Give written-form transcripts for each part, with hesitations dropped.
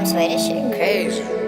Damn, swear this shit crazy.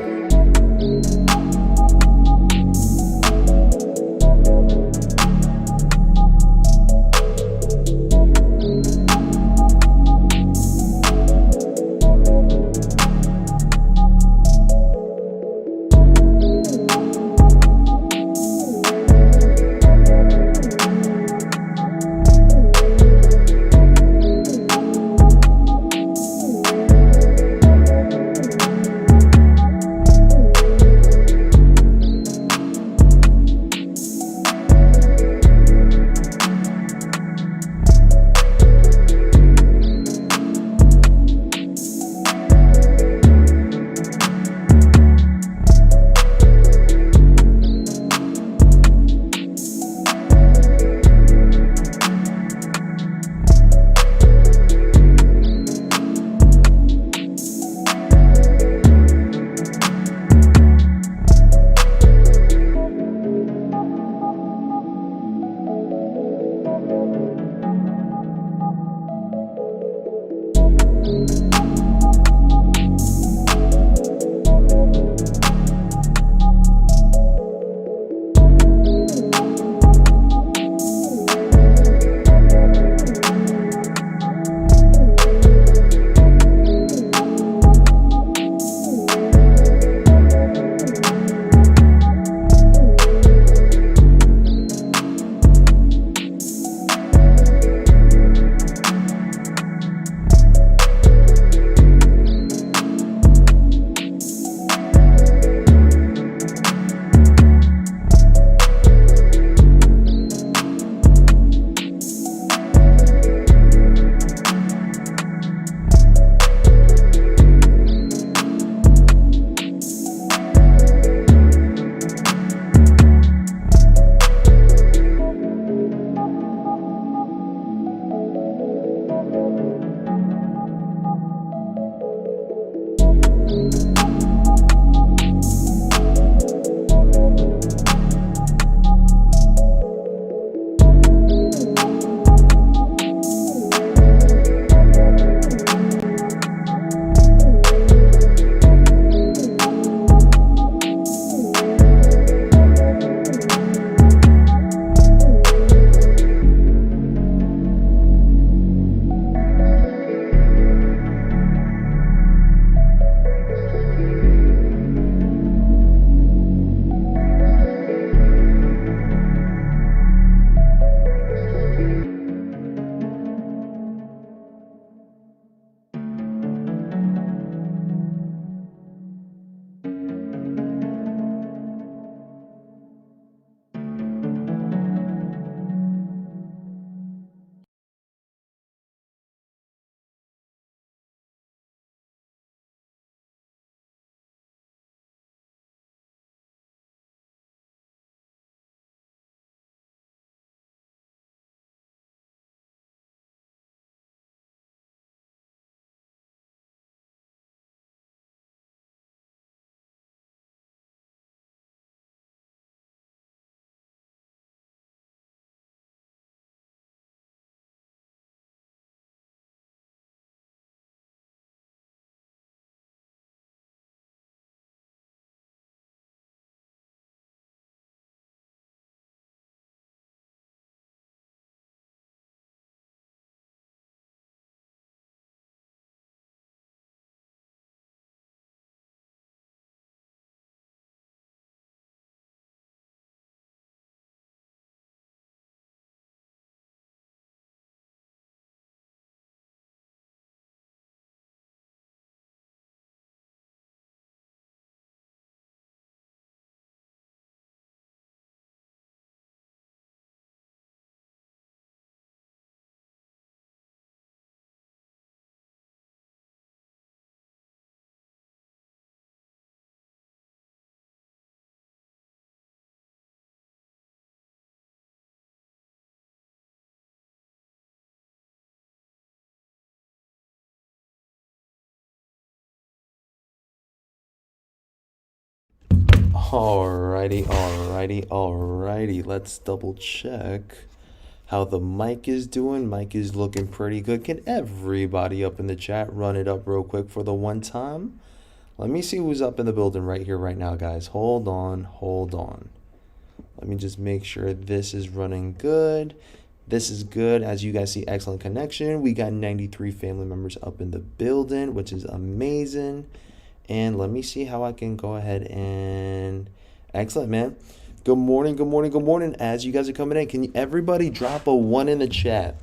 Alrighty. Let's double check how the mic is doing. Mic is looking pretty good. Can everybody up in the chat run it up real quick for the one time? Let me see who's up in the building right here, right now, guys. Hold on, hold on. Let me just make sure this is running good. This is good. As you guys see, excellent connection. We got 93 family members up in the building, which is amazing. And let me see how I can go ahead and... Excellent, man. Good morning, good morning, good morning. As you guys are coming in, can everybody drop a 1 in the chat?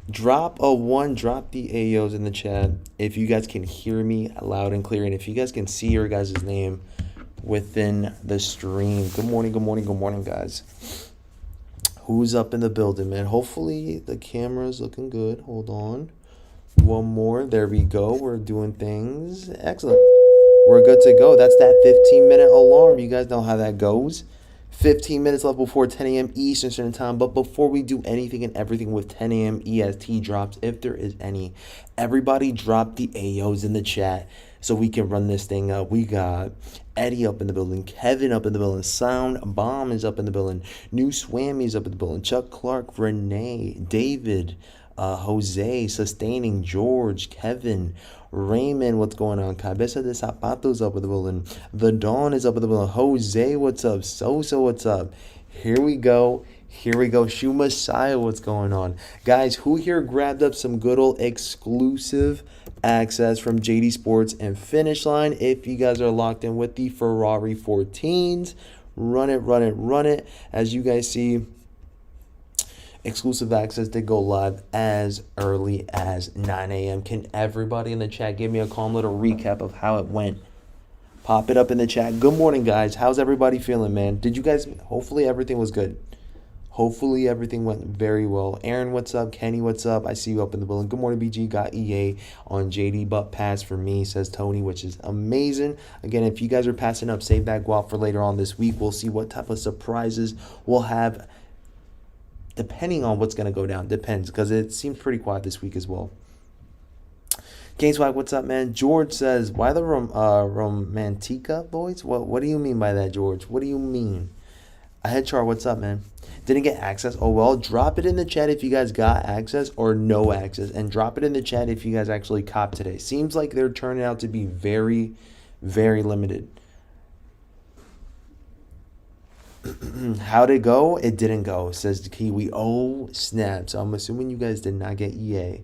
Drop a 1, drop the AOs in the chat if you guys can hear me loud and clear, and if you guys can see your guys' name within the stream. Good morning, good morning, good morning, guys. Who's up in the building, man? Hopefully the camera's looking good. Hold on. One more. There we go. We're doing things. Excellent. We're good to go. That's that 15-minute alarm. You guys know how that goes. 15 minutes left before 10 a.m. Eastern Standard Time. But before we do anything and everything with 10 a.m. EST drops, if there is any, everybody drop the AOs in the chat so we can run this thing up. We got Eddie up in the building, Kevin up in the building, Sound Bomb is up in the building, New Swammy is up in the building, Chuck Clark, Renee, David, Jose, Sustaining, George, Kevin, Raymond, what's going on? Cabeza de Zapatos up in the building. The Dawn is up in the building. Jose, what's up? Sosa, what's up? Here we go. Here we go. Shoe Messiah, what's going on? Guys, who here grabbed up some good old exclusive access from JD Sports and Finish Line? If you guys are locked in with the Ferarri 14s, run it, run it, run it. As you guys see, exclusive access did go live as early as 9 a.m. Can everybody in the chat give me a calm little recap of how it went? Pop it up in the chat. Good morning, guys. How's everybody feeling, man? Did you guys, hopefully everything was good. Hopefully everything went very well. Aaron, what's up? Kenny, what's up? I see you up in the building. Good morning, BG. Got EA on JD Butt Pass for me, says Tony, which is amazing. Again, if you guys are passing up, save that guap for later on this week. We'll see what type of surprises we'll have depending on what's going to go down. Depends, because it seems pretty quiet this week as well. Gameswag, what's up, man? George says, why the Romantica boys? What do you mean by that, George? What do you mean? Headchar, what's up, man? Didn't get access? Oh, well, drop it in the chat if you guys got access or no access. And drop it in the chat if you guys actually copped today. Seems like they're turning out to be very, very limited. How'd it go? It didn't go, says the Kiwi. Oh, snap. So I'm assuming you guys did not get EA.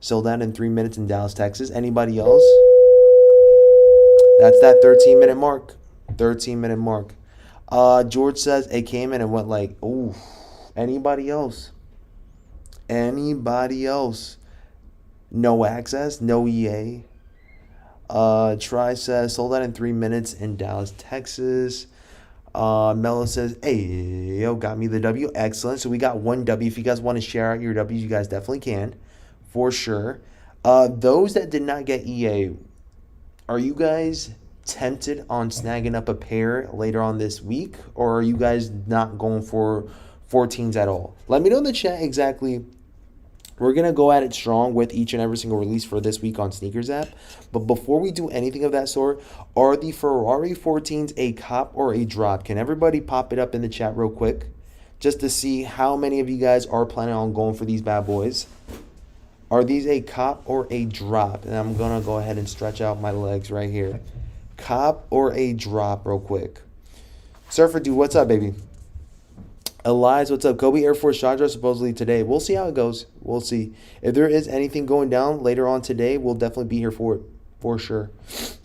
Sold out in 3 minutes in Dallas, Texas. Anybody else? That's that 13-minute mark. 13-minute mark. George says it came in and went like, oh, anybody else? Anybody else? No access, no EA. Try says sold out in 3 minutes in Dallas, Texas. Mello says, hey, yo, got me the W. Excellent. So we got one W. If you guys want to share out your W's, you guys definitely can, for sure. Those that did not get EA, are you guys tempted on snagging up a pair later on this week, or are you guys not going for 14s at all? Let me know in the chat exactly. We're going to go at it strong with each and every single release for this week on Sneakers app. But before we do anything of that sort, are the Ferarri 14s a cop or a drop? Can everybody pop it up in the chat real quick just to see how many of you guys are planning on going for these bad boys? Are these a cop or a drop? And I'm going to go ahead and stretch out my legs right here. Cop or a drop real quick. Surfer Dude, what's up, baby? Elias, what's up? Kobe Air Force Shockdrop supposedly today. We'll see how it goes. We'll see. If there is anything going down later on today, we'll definitely be here for it, for sure.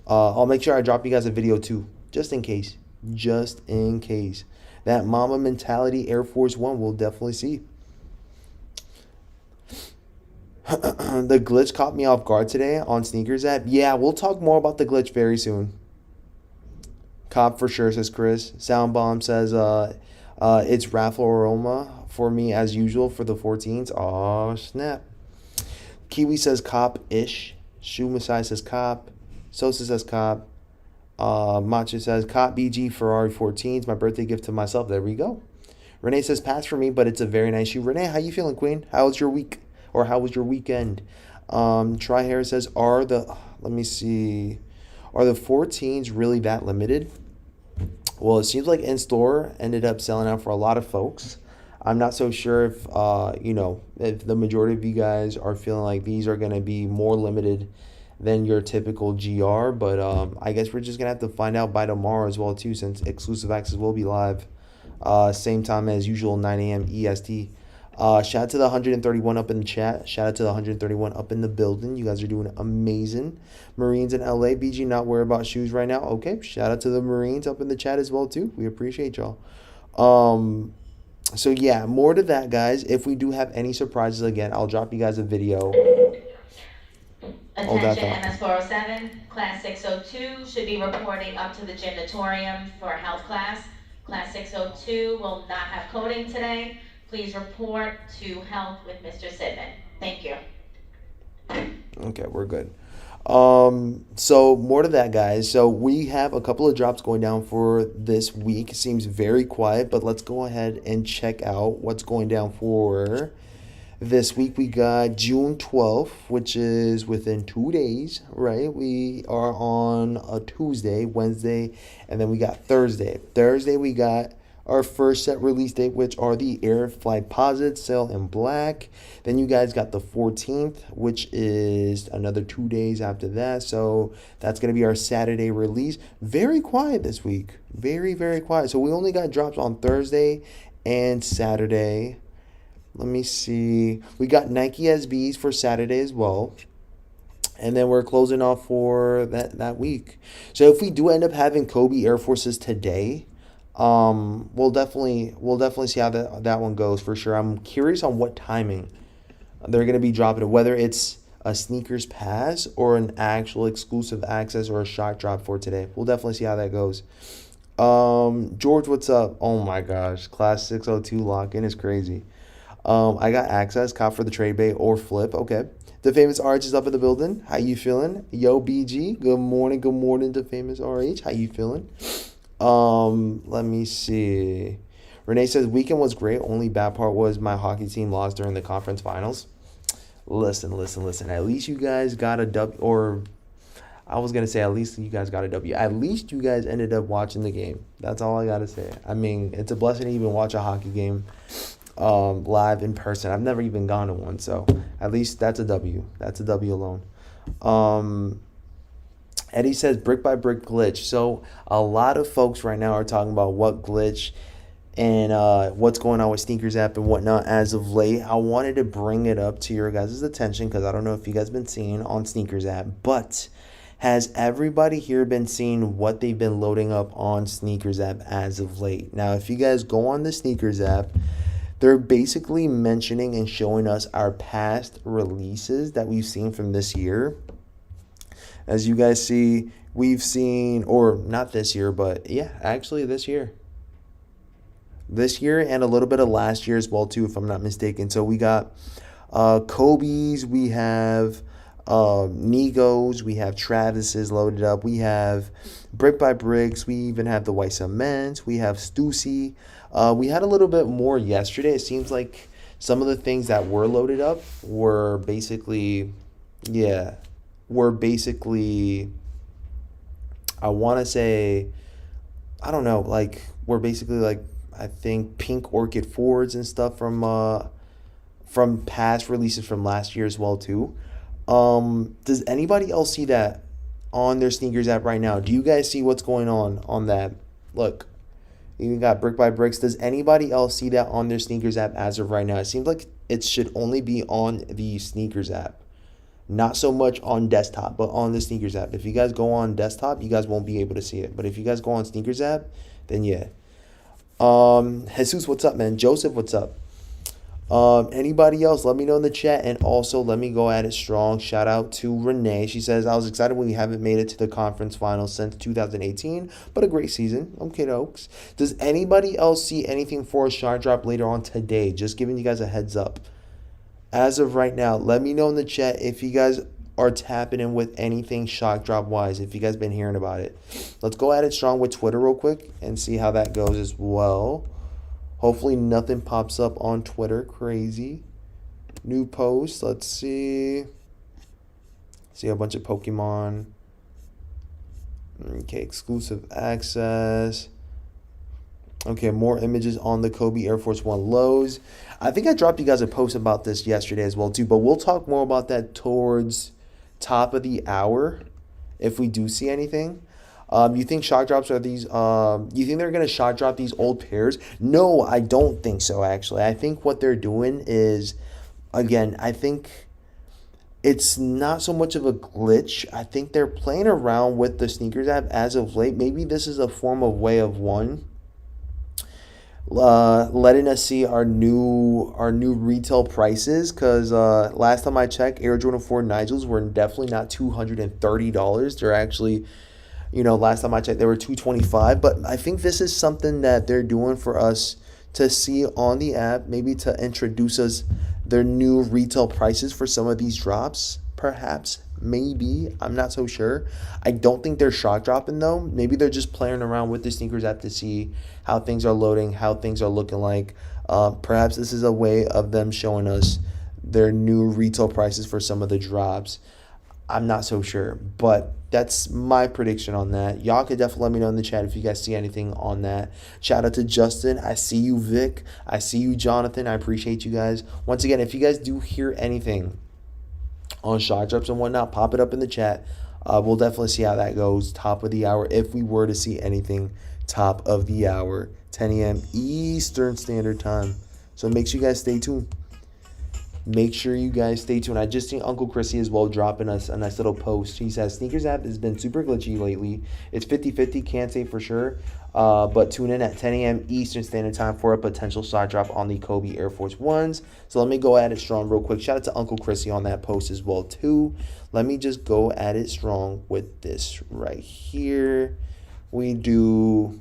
I'll make sure I drop you guys a video too, just in case. Just in case. That Mama Mentality Air Force One, we'll definitely see. The glitch caught me off guard today on Sneakers app. Yeah, we'll talk more about the glitch very soon. Cop for sure, says Chris. Sound Bomb says, it's raffle aroma for me as usual for the 14s. Oh, snap. Kiwi says cop-ish. Shoe Messiah says cop. Sosa says cop. Macho says cop BG Ferarri 14s. My birthday gift to myself. There we go. Renee says pass for me, but it's a very nice shoe. Renee, how you feeling, Queen? How was your week? Or how was your weekend? Try Harris says, let me see. Are the 14s really that limited? Well, it seems like in-store ended up selling out for a lot of folks. I'm not so sure if, if the majority of you guys are feeling like these are going to be more limited than your typical GR. But I guess we're just gonna have to find out by tomorrow as well too, since exclusive access will be live, same time as usual, 9 a.m. EST. Shout out to the 131 up in the chat. Shout out to the 131 up in the building. You guys are doing amazing. Marines in LA. BG not worried about shoes right now. Okay. Shout out to the Marines up in the chat as well too. We appreciate y'all. So yeah, more to that, guys. If we do have any surprises again, I'll drop you guys a video. Attention MS407, Class 602 should be reporting up to the gymnatorium for health class. Class 602 will not have coding today. Please report to health with Mr. Sidman. Thank you. Okay, we're good. So more to that, guys. So we have a couple of drops going down for this week. Seems very quiet, but let's go ahead and check out what's going down for this week. We got June 12th, which is within 2 days, right? We are on a Tuesday, Wednesday, and then we got Thursday. Thursday, we got our first set release date, which are the Air Flight Posits, Sail in Black. Then you guys got the 14th, which is another 2 days after that. So that's going to be our Saturday release. Very quiet this week. Very, very quiet. So we only got drops on Thursday and Saturday. Let me see. We got Nike SBs for Saturday as well. And then we're closing off for that week. So if we do end up having Kobe Air Forces today, we'll definitely see how that one goes for sure. I'm curious on what timing they're going to be dropping it, whether it's a sneakers pass or an actual exclusive access or a shock drop for today. We'll definitely see how that goes. George, what's up? Oh my gosh, Class 602 lock-in is crazy. I got access, cop for the trade bait or flip. Okay. The Famous RH is up in the building. How you feeling? Yo, BG. Good morning. Good morning to Famous RH. How you feeling? Let me see. Renee says, weekend was great. Only bad part was my hockey team lost during the conference finals. Listen. At least you guys got a W, or I was going to say at least you guys got a W. At least you guys ended up watching the game. That's all I got to say. I mean, it's a blessing to even watch a hockey game live in person. I've never even gone to one, so at least that's a W. That's a W alone. Eddie says brick by brick glitch. So a lot of folks right now are talking about what glitch and what's going on with Snkrs app and whatnot as of late. I wanted to bring it up to your guys' attention because I don't know if you guys been seeing on Snkrs app, but has everybody here been seeing what they've been loading up on Snkrs app as of late? Now, if you guys go on the Snkrs app, they're basically mentioning and showing us our past releases that we've seen from this year. As you guys see, we've seen, or not this year, but yeah, actually this year. This year and a little bit of last year as well too, if I'm not mistaken. So we got Kobe's, we have Negos, we have Travis's loaded up, we have Brick by Bricks, we even have the White Cements, we have Stussy. We had a little bit more yesterday. It seems like some of the things that were loaded up were basically, I want to say, I don't know, like, we're basically like, I think Pink Orchid Fords and stuff from past releases from last year as well too. Does anybody else see that on their Snkrs app right now? Do you guys see what's going on that? Look, you got Brick by Bricks. Does anybody else see that on their Snkrs app as of right now? It seems like it should only be on the Snkrs app. Not so much on desktop, but on the Snkrs app. If you guys go on desktop, you guys won't be able to see it. But if you guys go on Snkrs app, then yeah. Jesus, what's up, man? Joseph, what's up? Anybody else, let me know in the chat. And also, let me go at it strong. Shout out to Renee. She says, I was excited when we haven't made it to the conference finals since 2018, but a great season. Okay, dokes. Does anybody else see anything for a shot drop later on today? Just giving you guys a heads up. As of right now, let me know in the chat if you guys are tapping in with anything shock drop wise, if you guys been hearing about it. Let's go at it strong with Twitter real quick and see how that goes as well. Hopefully nothing pops up on Twitter crazy. New post, let's see. See a bunch of Pokemon. Okay, exclusive access. Okay, more images on the Kobe Air Force One lows. I think I dropped you guys a post about this yesterday as well too, but we'll talk more about that towards top of the hour if we do see anything. You think shock drops are these? You think they're gonna shock drop these old pairs? No, I don't think so. Actually, I think what they're doing is, again, I think it's not so much of a glitch. I think they're playing around with the Snkrs app as of late. Maybe this is a form of way of one, letting us see our new retail prices. Because last time I checked, Air Jordan 4 Nigels were definitely not $230. They're actually, last time I checked, they were $225. But I think this is something that they're doing for us to see on the app, maybe to introduce us their new retail prices for some of these drops, perhaps, maybe. I'm not so sure. I don't think they're shock dropping though. Maybe they're just playing around with the Snkrs app to see how things are loading, how things are looking like. Perhaps this is a way of them showing us their new retail prices for some of the drops. I'm not so sure, but that's my prediction on that. Y'all could definitely let me know in the chat if you guys see anything on that. Shout out to Justin. I see you, Vic. I see you, Jonathan. I appreciate you guys. Once again, if you guys do hear anything on shock drops and whatnot, pop it up in the chat. We'll definitely see how that goes. Top of the hour, if we were to see anything, top of the hour, 10 a.m. Eastern Standard Time. So make sure you guys stay tuned. Make sure you guys stay tuned. I just seen Uncle Chrissy as well dropping us a nice little post. He says, Snkrs app has been super glitchy lately. It's 50-50, can't say for sure. But tune in at 10 a.m. Eastern Standard Time for a potential side drop on the Kobe Air Force Ones. So let me go at it strong real quick. Shout out to Uncle Chrissy on that post as well too. Let me just go at it strong with this right here. We do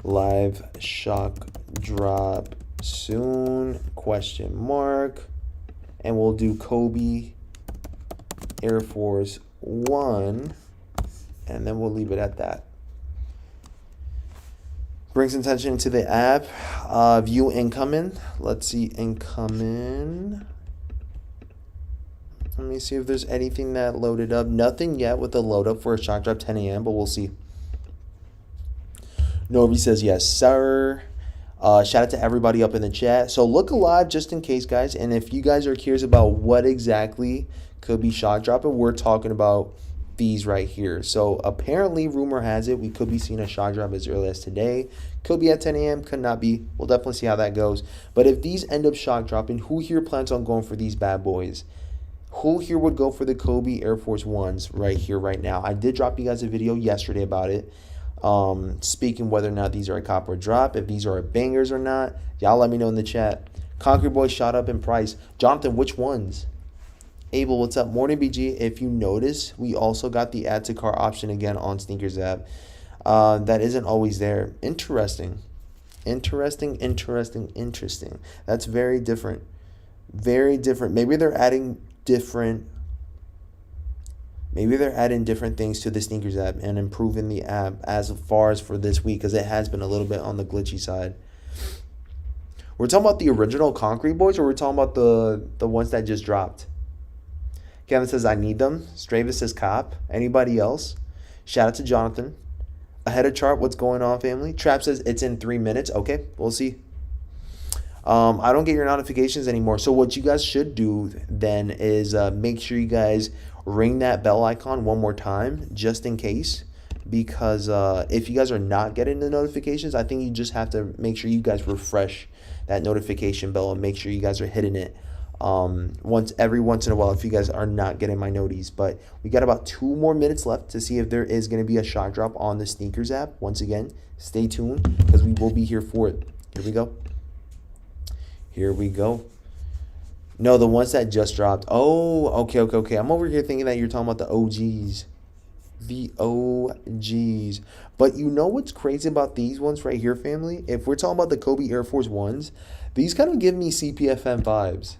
live shock drop soon, ? And we'll do Kobe Air Force One, and then we'll leave it at that. Brings attention to the app. View incoming. Let's see incoming. Let me see if there's anything that loaded up. Nothing yet with the load up for a shock drop 10 a.m., but we'll see. Novi says yes, sir. Shout out to everybody up in the chat. So look alive just in case, guys. And if you guys are curious about what exactly could be shock dropping, we're talking about these right here. So apparently, rumor has it, we could be seeing a shock drop as early as today. Could be at 10 a.m., could not be. We'll definitely see how that goes. But if these end up shock dropping, who here plans on going for these bad boys? Who here would go for the Kobe Air Force Ones right here, right now? I did drop you guys a video yesterday about it. Speaking whether or not these are a cop or drop, if these are bangers or not, y'all let me know in the chat. Concrete Boy shot up in price. Jonathan, which ones? Abel, what's up? Morning BG. If you notice, we also got the add to car option again on Snkrs app. That isn't always there. Interesting. That's very different. Very different. Maybe they're adding different things to the Snkrs app and improving the app as far as for this week, because it has been a little bit on the glitchy side. We're talking about the original Concrete Boys, or we're talking about the ones that just dropped? Kevin says, I need them. Stravis says, cop. Anybody else? Shout out to Jonathan. Ahead of chart, what's going on, family? Trap says, it's in 3 minutes. Okay, we'll see. I don't get your notifications anymore. So what you guys should do then is make sure you guys ring that bell icon one more time, just in case, because if you guys are not getting the notifications, I think you just have to make sure you guys refresh that notification bell and make sure you guys are hitting it every once in a while if you guys are not getting my noties. But we got about 2 more minutes left to see if there is going to be a shock drop on the Snkrs app. Once again, stay tuned because we will be here for it. Here we go. No, the ones that just dropped. Oh, okay. I'm over here thinking that you're talking about the OGs. The OGs. But you know what's crazy about these ones right here, family? If we're talking about the Kobe Air Force Ones, these kind of give me CPFM vibes.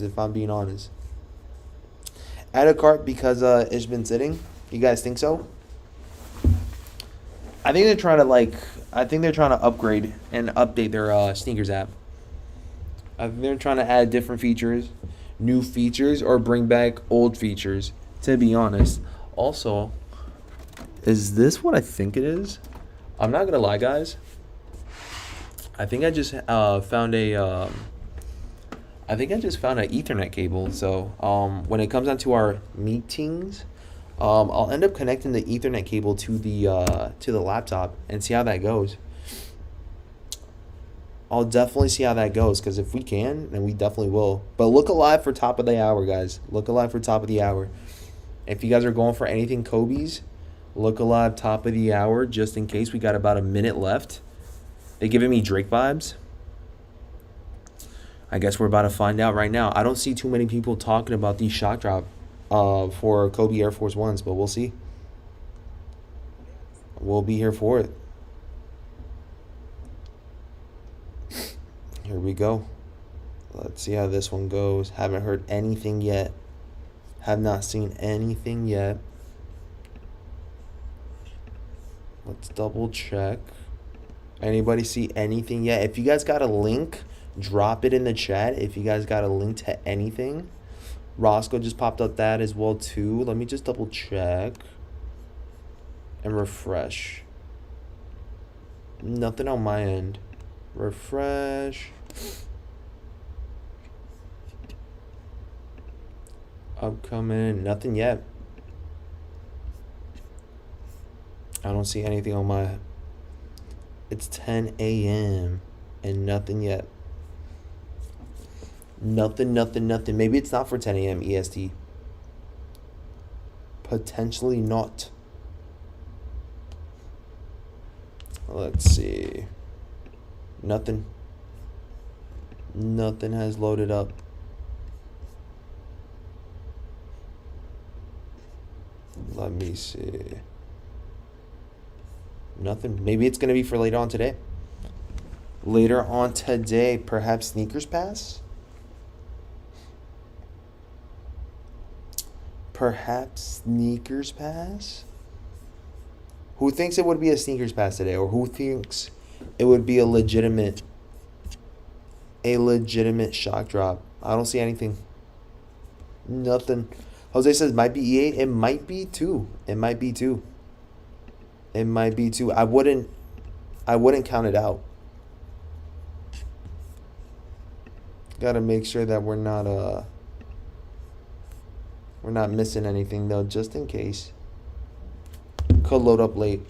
If I'm being honest. Add a cart because it's been sitting. You guys think so? I think they're trying to upgrade and update their Snkrs app. I think they're trying to add different features, new features, or bring back old features, to be honest. Also, is this what I think it is? I'm not going to lie, guys. I think I just found a I think I just found an Ethernet cable. So when it comes down to our meetings, I'll end up connecting the Ethernet cable to the laptop and see how that goes. I'll definitely see how that goes, because if we can, then we definitely will. But look alive for top of the hour, guys. Look alive for top of the hour. If you guys are going for anything Kobe's, look alive top of the hour, just in case. We got about a minute left. They're giving me Drake vibes. I guess we're about to find out right now. I don't see too many people talking about these shock drop for Kobe Air Force Ones, but we'll see. We'll be here for it. Here we go. Let's see how this one goes. Haven't heard anything yet. Have not seen anything yet. Let's double check. Anybody see anything yet? If you guys got a link, drop it in the chat. If you guys got a link to anything. Roscoe just popped up that as well too. Let me just double check and refresh. Nothing on my end. Refresh. Upcoming. Nothing yet. I don't see anything on my... It's 10 a.m. and nothing yet. Nothing. Maybe it's not for 10 a.m. EST. Potentially not. Let's see. Nothing. Nothing has loaded up. Let me see. Nothing. Maybe it's going to be for later on today. Later on today, perhaps Snkrs pass? Perhaps Snkrs pass? Who thinks it would be a Snkrs pass today? Or who thinks it would be a legitimate shock drop? I don't see anything. Nothing. Jose says might be EA. It might be too. It might be too. It might be too. I wouldn't count it out. Gotta make sure that we're not missing anything though, just in case. Could load up late.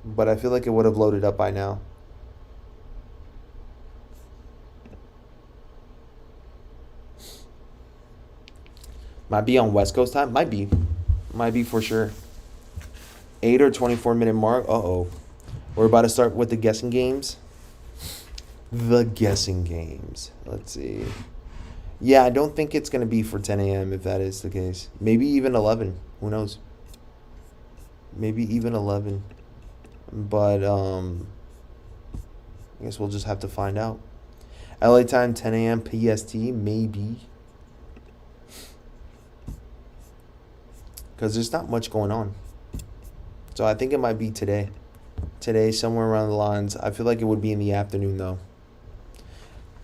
But I feel like it would have loaded up by now. Might be on West Coast time. Might be. Might be for sure. 8 or 24-minute mark. Uh-oh. We're about to start with the guessing games. The guessing games. Let's see. Yeah, I don't think it's going to be for 10 a.m. if that is the case. Maybe even 11. Who knows? Maybe even 11. But, I guess we'll just have to find out. LA time, 10 a.m. PST, maybe. Because there's not much going on. So I think it might be today. Today, somewhere around the lines. I feel like it would be in the afternoon, though.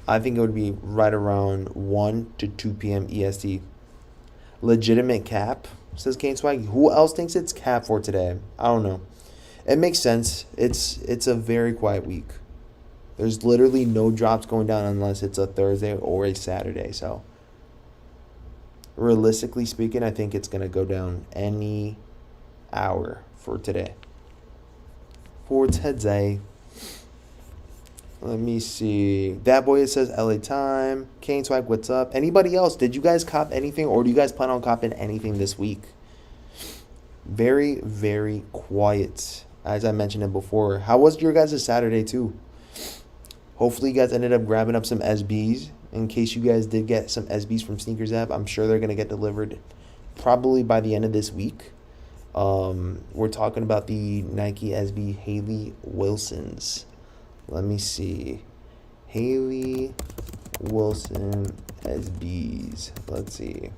I think it would be right around 1 to 2 p.m. EST. Legitimate cap, says Kane Swag. Who else thinks it's cap for today? I don't know. It makes sense. It's a very quiet week. There's literally no drops going down unless it's a Thursday or a Saturday. So, realistically speaking, I think it's going to go down any hour for today. For today. Let me see. That boy says LA time. Kane Swag, what's up? Anybody else? Did you guys cop anything, or do you guys plan on copping anything this week? Very, very quiet. As I mentioned it before. How was your guys' Saturday too? Hopefully you guys ended up grabbing up some SBs. In case you guys did get some SBs from Snkrs app, I'm sure they're going to get delivered probably by the end of this week. We're talking about the Nike SB Haley Wilsons. Let me see. Haley Wilson SBs. Let's see.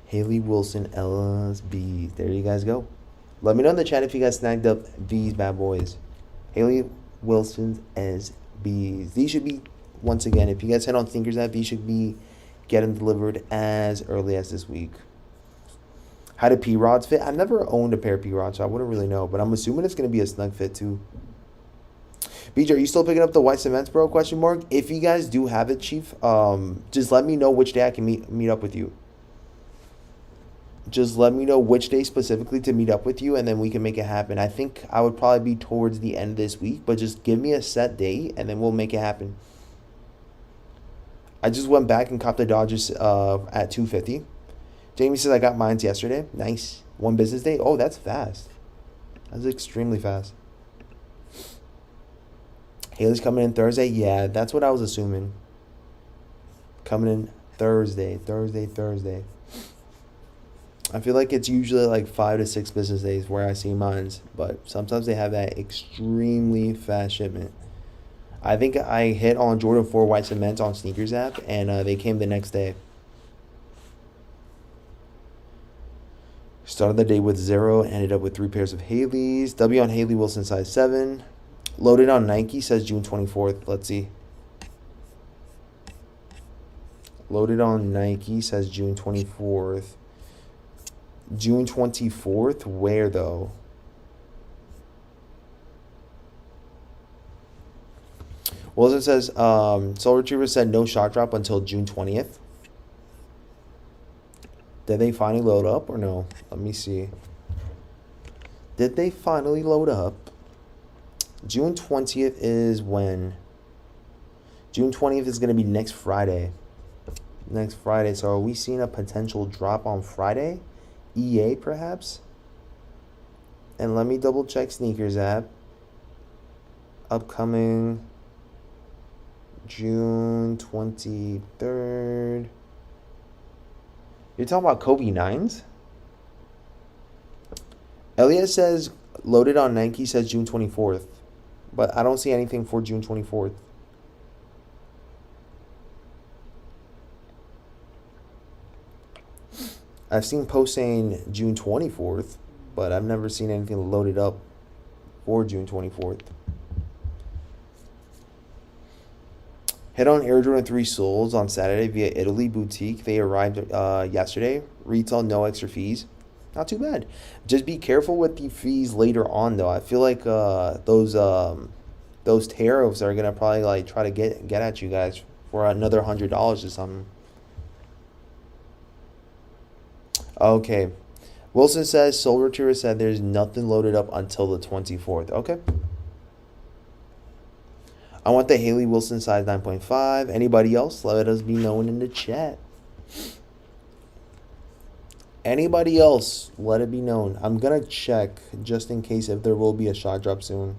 Haley Wilson LSBs. There you guys go. Let me know in the chat if you guys snagged up these bad boys. Haley Wilson's SBs. These should be, once again, if you guys head on Snkrs app, these should be getting delivered as early as this week. How do P-Rods fit? I've never owned a pair of P-Rods, so I wouldn't really know. But I'm assuming it's going to be a snug fit, too. BJ, are you still picking up the white cements, bro? Question mark. If you guys do have it, Chief, just let me know which day I can meet up with you. Just let me know which day specifically to meet up with you, and then we can make it happen. I think I would probably be towards the end of this week, but just give me a set date, and then we'll make it happen. I just went back and copped the Dodgers at 250. Jamie says I got mine yesterday. Nice. 1 business day. Oh, that's fast. That's extremely fast. Haley's coming in Thursday. Yeah, that's what I was assuming. Coming in Thursday. I feel like it's usually like 5 to 6 business days where I see mines, but sometimes they have that extremely fast shipment. I think I hit on Jordan 4 white cement on Snkrs app, and they came the next day. Started the day with 0, ended up with 3 pairs of Haley's. W on Haley Wilson size 7. Loaded on Nike says June 24th. Let's see. Loaded on Nike says June 24th. June 24th? Where though? Wilson says, Soul Retriever said no shot drop until June 20th. Did they finally load up or no? Let me see. Did they finally load up? June 20th is when? June 20th is going to be next Friday. Next Friday. So are we seeing a potential drop on Friday? EA perhaps? And let me double check Snkrs app. Upcoming June 23rd. You're talking about Kobe 9s? Elliot says loaded on Nike says June 24th. But I don't see anything for June 24th. I've seen posts saying June 24th, but I've never seen anything loaded up for June 24th. Hit on Air Jordan 3 soles on Saturday via Italy Boutique. They arrived yesterday. Retail, no extra fees. Not too bad. Just be careful with the fees later on, though. I feel like those tariffs are gonna probably like try to get at you guys for another $100 or something. Okay. Wilson says Soul Retriever said there's nothing loaded up until the 24th. Okay. I want the Haley Wilson size 9.5. Anybody else? Let us be known in the chat. Anybody else? Let it be known. I'm going to check just in case if there will be a shot drop soon.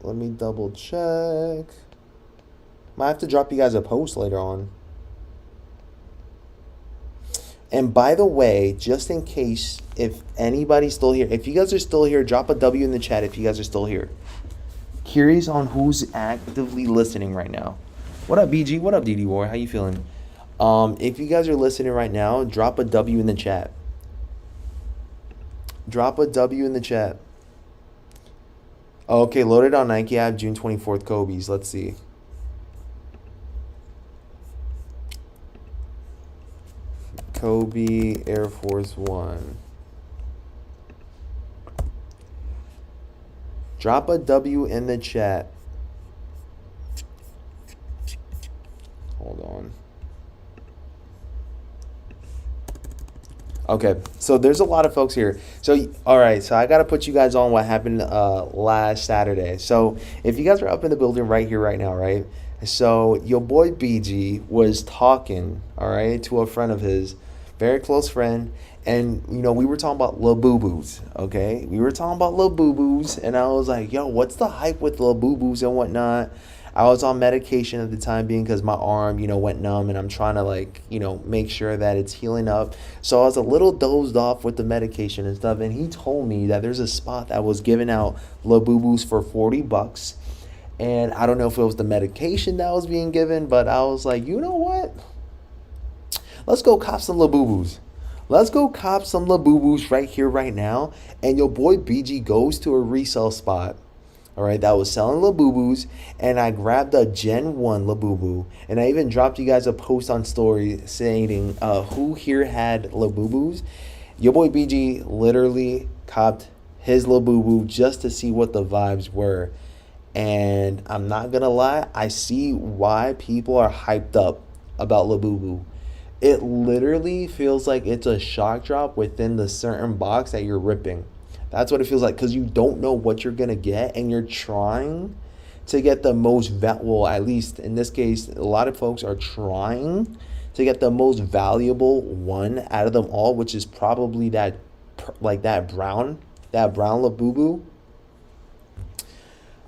Let me double check. Might have to drop you guys a post later on. And by the way, just in case, if anybody's still here, if you guys are still here, drop a W in the chat if you guys are still here. Curious on who's actively listening right now. What up, BG? What up, DD War? How you feeling? If you guys are listening right now, drop a W in the chat. Drop a W in the chat. Okay, loaded on Nike app, June 24th, Kobe's. Let's see. Kobe Air Force One. Drop a W in the chat. Hold on. Okay, so there's a lot of folks here. So, all right, so I got to put you guys on what happened last Saturday. So, if you guys are up in the building right here, right now, right? So, your boy BG was talking, all right, to a friend of his, very close friend. And, you know, we were talking about Labubus, okay? We were talking about Labubus, and I was like, yo, what's the hype with Labubus and whatnot? I was on medication at the time being because my arm, you know, went numb, and I'm trying to, like, you know, make sure that it's healing up. So I was a little dozed off with the medication and stuff, and he told me that there's a spot that was giving out Labubus for $40. And I don't know if it was the medication that was being given, but I was like, you know what? Let's go cop some Labubus. Let's go cop some Labubus right here, right now. And your boy BG goes to a resale spot, all right, that was selling Labubus. And I grabbed a Gen 1 Labubu. And I even dropped you guys a post on story saying who here had Labubus. Your boy BG literally copped his Labubu just to see what the vibes were. And I'm not gonna lie, I see why people are hyped up about Labubu. It literally feels like it's a shock drop within the certain box that you're ripping. That's what it feels like because you don't know what you're gonna get, and you're trying to get the most well, at least in this case, a lot of folks are trying to get the most valuable one out of them all, which is probably that that brown Labubu.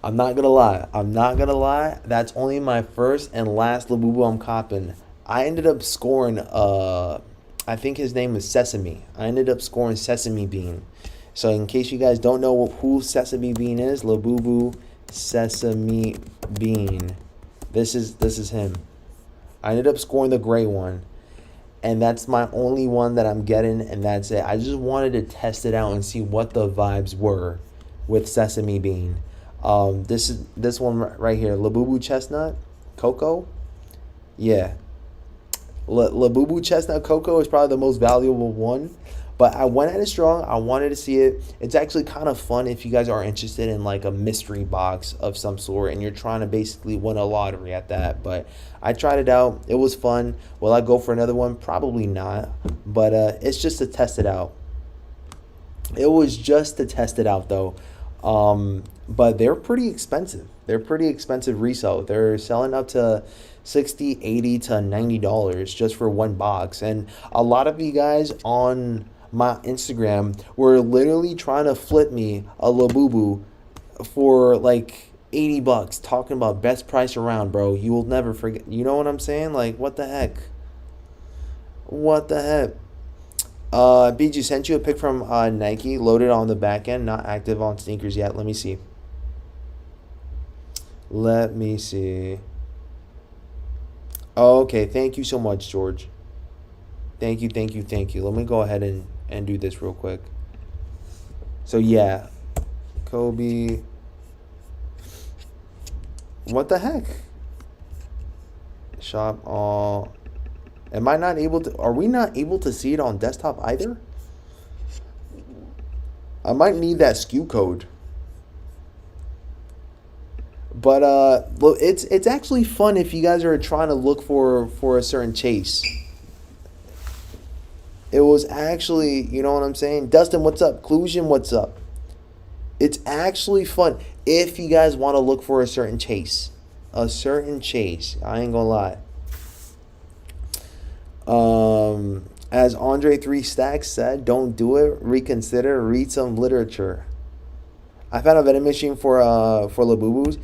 I'm not gonna lie. I'm not gonna lie. That's only my first and last Labubu I'm copping. I ended up scoring I think his name is Sesame. I ended up scoring Sesame Bean. So in case you guys don't know who Sesame Bean is, Labubu Sesame Bean. This is him. I ended up scoring the gray one. And that's my only one that I'm getting, and that's it. I just wanted to test it out and see what the vibes were with Sesame Bean. This one right here, Labubu Chestnut Cocoa. Yeah, Labubu Chestnut Cocoa is probably the most valuable one. But I went at it strong. I wanted to see it. It's actually kind of fun if you guys are interested in like a mystery box of some sort and you're trying to basically win a lottery at that. But I tried it out. It was fun. Will I go for another one? Probably not. But it's just to test it out. It was just to test it out though. But they're pretty expensive. They're pretty expensive resale. They're selling up to $60, $80 to $90 just for one box. And a lot of you guys on my Instagram were literally trying to flip me a Labubu for like $80, talking about best price around, bro. You will never forget. You know what I'm saying? Like, what the heck? What the heck? BG sent you a pic from Nike, loaded on the back end, not active on Snkrs yet. Let me see. Let me see. Oh, okay, thank you so much, George. Thank you, thank you, thank you. Let me go ahead and do this real quick. So yeah, Kobe. What the heck? Shop all. Am I not able to? Are we not able to see it on desktop either? I might need that SKU code. But look, it's actually fun if you guys are trying to look for a certain chase. It was actually, you know what I'm saying? Dustin, what's up? Clusion, what's up? It's actually fun if you guys want to look for a certain chase. A certain chase. I ain't gonna lie. As Andre 3 Stacks said, don't do it. Reconsider. Read some literature. I found a vending machine for Labubus.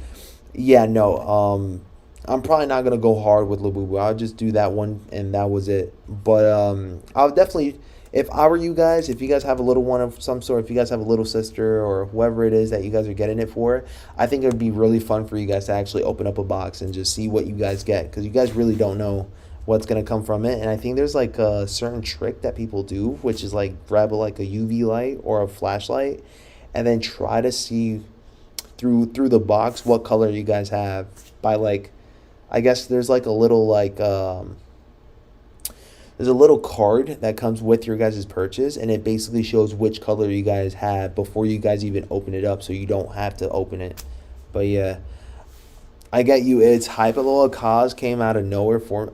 Yeah, no. I'm probably not gonna go hard with Labubu. I'll just do that one, and that was it. But I'll definitely, if I were you guys, if you guys have a little one of some sort, if you guys have a little sister or whoever it is that you guys are getting it for, I think it would be really fun for you guys to actually open up a box and just see what you guys get, because you guys really don't know what's gonna come from it. And I think there's like a certain trick that people do, which is like grab like a UV light or a flashlight, and then try to see through the box what color you guys have by like. I guess there's like a little like there's a little card that comes with your guys' purchase, and it basically shows which color you guys have before you guys even open it up, so you don't have to open it. But yeah, I get you. It's Hyperloa. Cause came out of nowhere for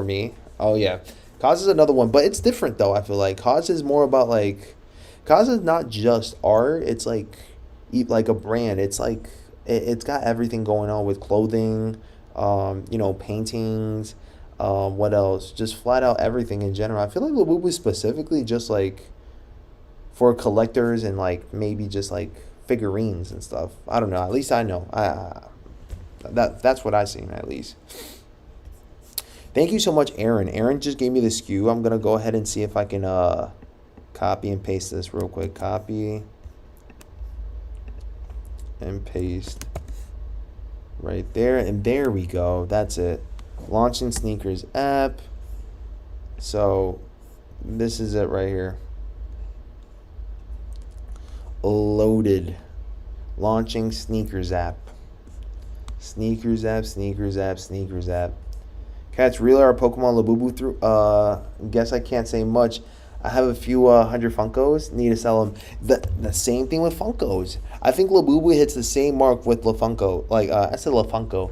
me. Oh yeah, Cause is another one, but it's different though. I feel like Cause is more about like, Cause is not just art. It's like a brand. It's like. It's got everything going on with clothing, paintings, what else? Just flat out everything in general. I feel like Labubu is specifically just like for collectors and like maybe just like figurines and stuff. I don't know. At least I know. That's what I've seen at least. Thank you so much, Aaron. Aaron just gave me the SKU. I'm gonna go ahead and see if I can copy and paste this real quick. Copy and paste right there, and there we go. That's it. Launching Snkrs app. So this is it right here. Loaded. Launching Snkrs app. Snkrs app, Snkrs app, Snkrs app. Cats, real or Pokemon Labubu through? Guess I can't say much. I have a few 100 Funkos. Need to sell them. The same thing with Funkos. I think Labubu hits the same mark with LaFunko. Like, I said LaFunko.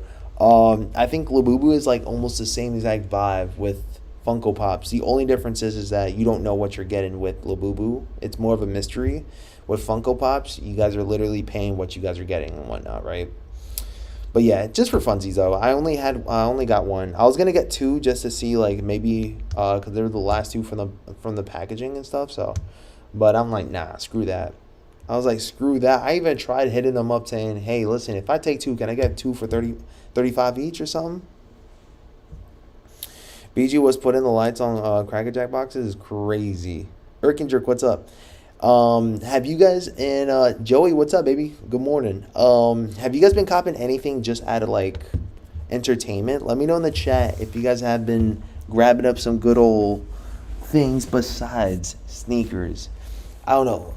I think Labubu is like almost the same exact vibe with Funko Pops. The only difference is that you don't know what you're getting with Labubu. It's more of a mystery. With Funko Pops, you guys are literally paying what you guys are getting and whatnot, right? But yeah, just for funsies though. I only got one. I was gonna get two just to see like maybe because they were the last two from the packaging and stuff. So, but I'm like, nah, screw that. I was like, screw that. I even tried hitting them up saying, hey, listen, if I take two, can I get two for 35 each or something? BG was putting the lights on Cracker Jack boxes is crazy. Jerk, what's up? Have you guys and Joey, what's up, baby? Good morning. Have you guys been copping anything just out of like entertainment? Let me know in the chat if you guys have been grabbing up some good old things besides sneakers. I don't know.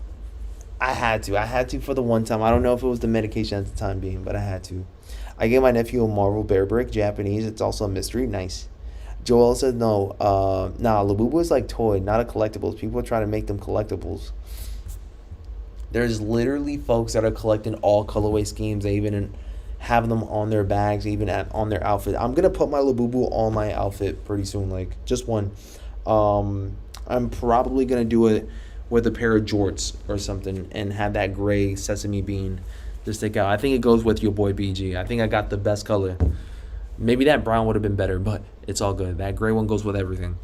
I had to for the one time. I don't know if it was the medication at the time being, but I had to. I gave my nephew a Marvel Bear Brick, Japanese. It's also a mystery. Nice. Joel said no. Labubu is like toy, not a collectibles. People are trying to make them collectibles. There's literally folks that are collecting all colorway schemes. They even have them on their bags, even on their outfit. I'm gonna put my Labubu on my outfit pretty soon, like just one. I'm probably gonna do it with a pair of jorts or something and have that gray sesame bean to stick out. I think it goes with your boy BG. I think I got the best color. Maybe that brown would have been better, but it's all good. That gray one goes with everything.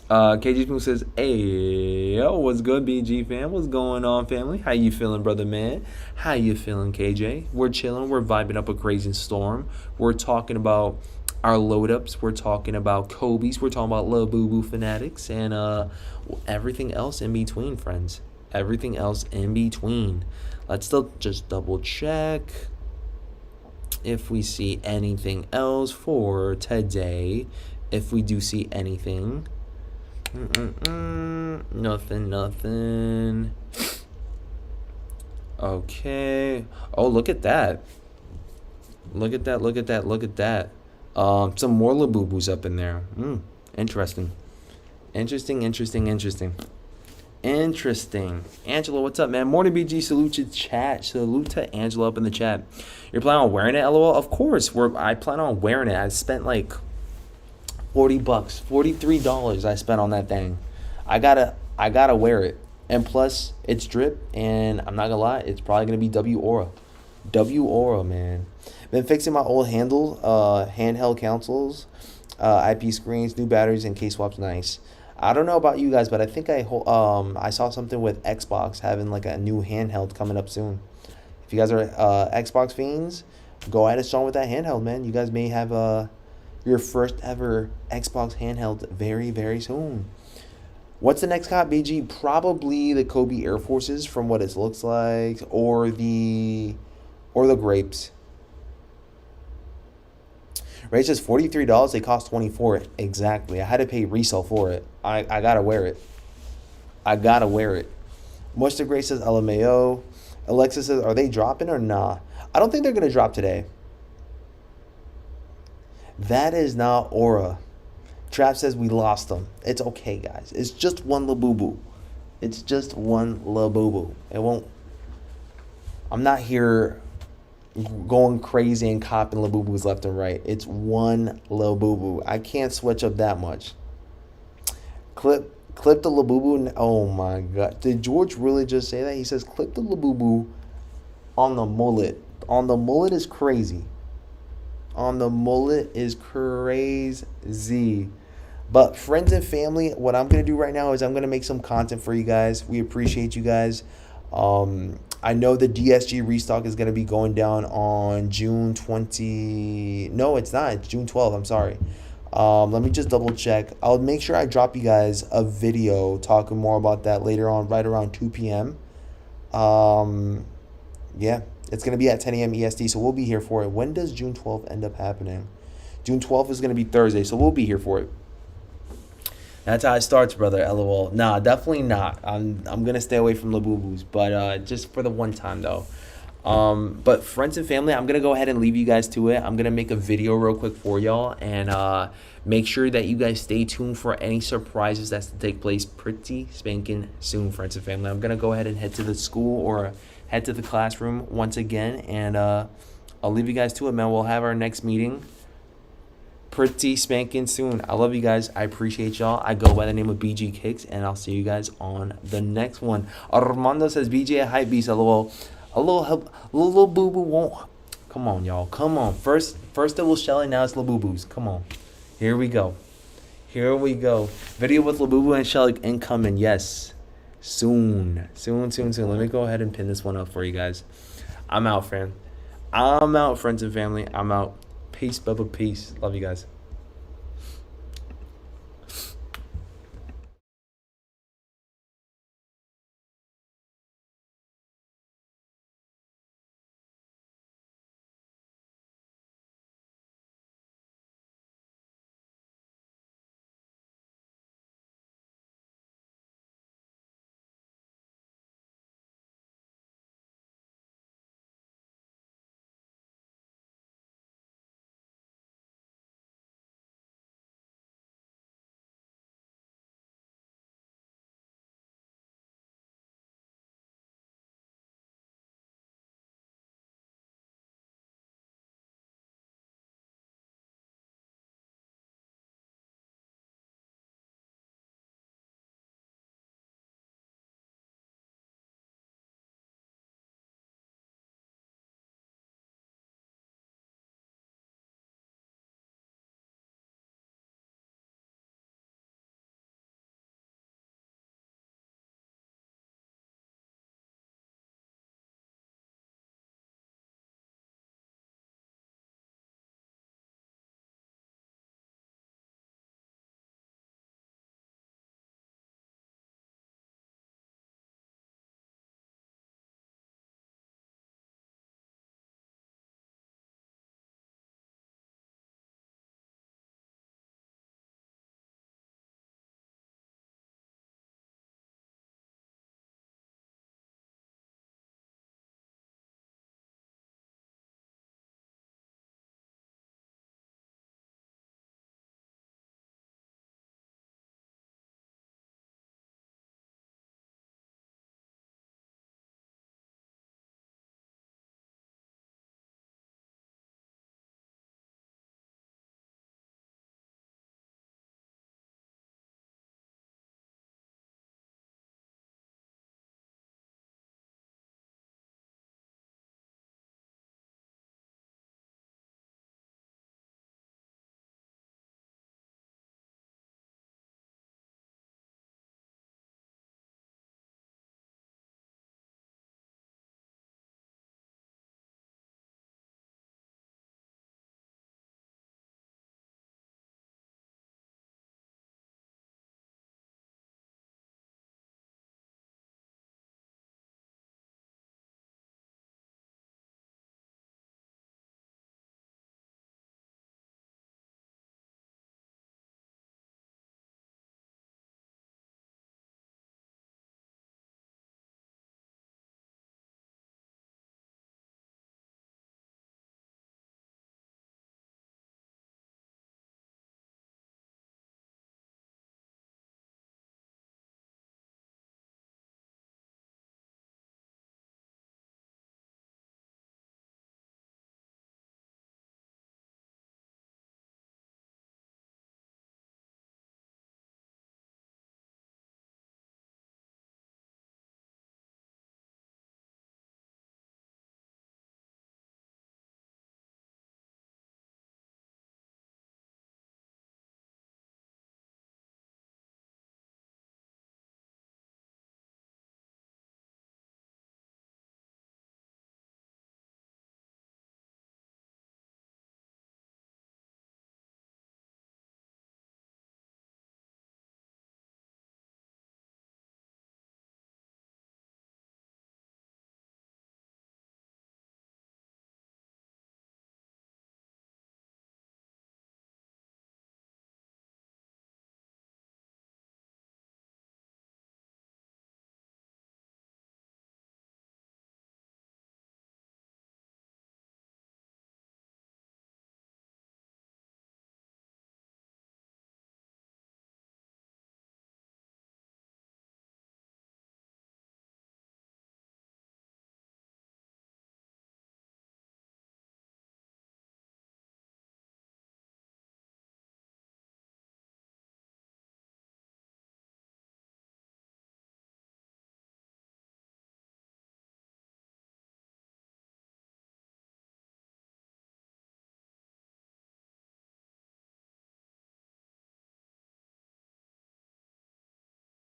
KG Smooth says, hey, yo, what's good, BG fam? What's going on, family? How you feeling, brother man? How you feeling, KJ? We're chilling. We're vibing up a crazy storm. We're talking about our load-ups. We're talking about Kobe's. We're talking about Labubu fanatics and everything else in between, friends. Everything else in between. Let's still just double check if we see anything else for today. If we do see anything. Nothing. Okay. Oh, look at that. Look at that. Some more Labubus up in there. Interesting. Angela, what's up, man? Morning, BG. Salute to chat. Salute to Angela up in the chat. You're planning on wearing it, LOL? Of course. I plan on wearing it. I spent like $40, $43 I spent on that thing. I gotta wear it. And plus, it's drip, and I'm not gonna lie, it's probably gonna be W Aura, man. Been fixing my old handheld consoles, IP screens, new batteries, and case swaps. Nice. I don't know about you guys, but I think I saw something with Xbox having like a new handheld coming up soon. If you guys are Xbox fiends, go at it strong with that handheld, man. You guys may have your first ever Xbox handheld very, very soon. What's the next cop, BG? Probably the Kobe Air Forces from what it looks like, or the grapes. Ray says $43. They cost $24. Exactly. I had to pay resale for it. I gotta wear it. Much to Grace says LMAO. Alexa says, are they dropping or nah? I don't think they're gonna drop today. That is not Aura. Trap says we lost them. It's okay, guys. It's just one Labubu. It won't. I'm not here going crazy and copping Labubus left and right. It's one Labubu. I can't switch up that much. Clip the Labubu. Oh my god. Did George really just say that? He says clip the Labubu on the mullet. On the mullet is crazy. But friends and family, what I'm going to do right now is I'm going to make some content for you guys. We appreciate you guys. I know the DSG restock is going to be going down on June 20. No, it's not. It's June 12th. I'm sorry. Let me just double check. I'll make sure I drop you guys a video talking more about that later on, right around 2 p.m. Yeah, it's going to be at 10 a.m. EST, so we'll be here for it. When does June 12th end up happening? June 12th is going to be Thursday, so we'll be here for it. That's how it starts, brother. LOL. Nah, definitely not. I'm gonna stay away from Labubus, but just for the one time though. But friends and family, I'm gonna go ahead and leave you guys to it. I'm gonna make a video real quick for y'all, and make sure that you guys stay tuned for any surprises that's to take place pretty spanking soon, friends and family. I'm gonna go ahead and head to the school or head to the classroom once again, and I'll leave you guys to it, man. We'll have our next meeting pretty spanking soon. I love you guys. I appreciate y'all. I go by the name of BG Kicks, and I'll see you guys on the next one. Armando says BJ hype beast. A little boo boo won't. Come on, y'all. Come on. First it was Shelly. Now it's Labubu's. Come on. Here we go. Video with Labubu and Shelly incoming. Yes. Soon. Let me go ahead and pin this one up for you guys. I'm out, friends and family. I'm out. Peace, Bubba. Peace. Love you guys.